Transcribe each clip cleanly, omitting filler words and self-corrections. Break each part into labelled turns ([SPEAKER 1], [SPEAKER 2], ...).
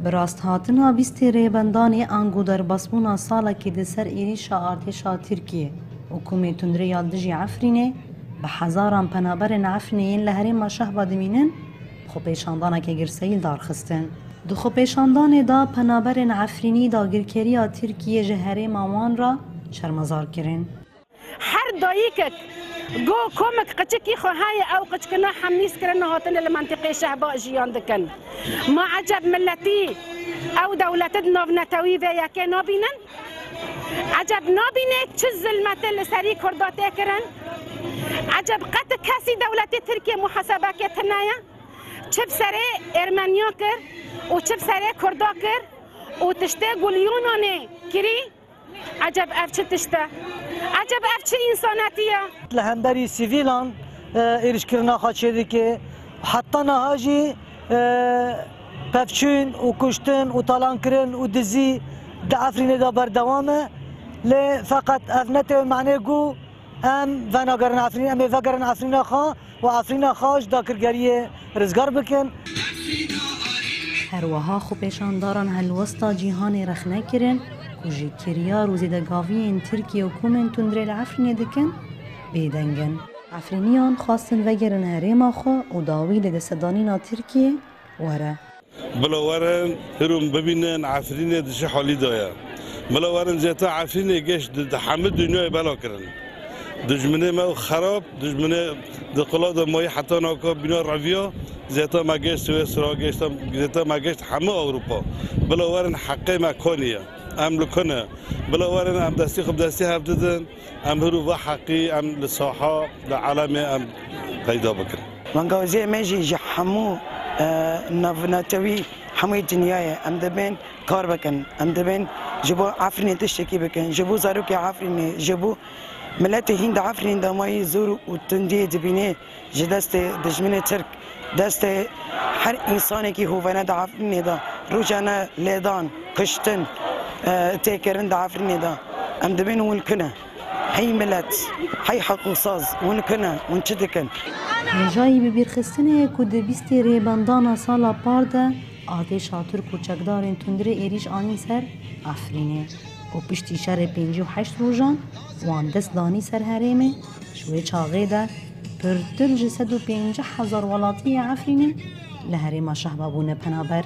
[SPEAKER 1] براست هاتنا بیستی ریبندانی آنگو در بسمونا سالا که دسر ایریشا ارتشا ترکیه حکومه تندری یادجی عفرینه به هزاران پنابر عفرینه لهری ما شهبا دمینن خو پیشاندانا که گرسیل دار خستن دو خو پیشاندان دا پنابر عفرینی دا گرکریا ترکیه جهره ماوان را شرمزار کرن
[SPEAKER 2] هر دایکت گو کمک قچکی خواهی او قچکنا حمنیس کرن هاتن لمنطقه شهبا جیان دکن ما عجب ملتی او دولت ناونتوی و یکی نابینن عجب نابینه چه ظلمت لسری کرداته کرن عجب قد کسی دولت ترکیه محاسبه که تنایا چه بسره ارمنیا کر و چه بسره کردا کر و تشته گلیونانه کری عجب اف چه تشته عجب اف چه انساناتیه
[SPEAKER 3] لهمبری سیویلان ایرش کرنا خاچه که حتی نهاجی پفچون و کشتن و طالان کرن و دزی ده افرین دا بردوامه لی فقط افنت معنی گو ام وناگرن افرین ام وگرن افرین خوا و افرین خواش دا کرگری رزگار بکن
[SPEAKER 1] هر وها خو پیشانداران هلوستا جیهان رخنه کرن کجی کریا روزی دا گاوین ترکیه و کومن تندره لعفرینه دکن بیدنگن عفرینیان خواستن وگرن هریما خو و داوی لدستدانینا ترکیه وره
[SPEAKER 4] بلا ورن هرم ببینن عفرینه دش حالی دایا بلا ورن زیتا عفرینه گشت همه دنیای بلا کرن دجمنه ما خراب دجمنه دقلاد مای حتی ناکا بنا رویا زیتا ما گشت سوئیسرا گشتم زیتا ما گشت همه اروپا بلا ورن حقه مکانیه ام لکنه بلا ورن ام دستی خب دستی هفددن ام هرو و حقی ام لصاحا لعالم ام پیدا بکن
[SPEAKER 5] من گوزی میجی جحمو نافناتوی همه دنیای ام دبین کار بکن ام دبین جبو عفرینه تشتکی بکن جبو زاروک عفرینه جبو ملت هند عفرین دامای زور و تندی دبینه جدست دشمن ترک دست هر انسانی که هوانه دا عفرینه دا روزانه لیدان کشتن تکرن دا عفرینه دا ام دبین ونکنه هی ملت هی حقوق ساز ونکنه ونچدکن
[SPEAKER 1] جایی ببیرخستنه که دبیستی ریبندان سالا پارده آتشا ترک و چکدارین تندره ایریش آنی سر عفرینه و پشتی شهر 58 روزان وان دست دانی سر هریمه شوی چاقه ده پرتر جسد و 50,000 ولاتی عفرینه لهریما شهبابونه پنابر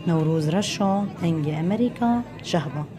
[SPEAKER 1] نوروز رشا انگ امریکا شهبا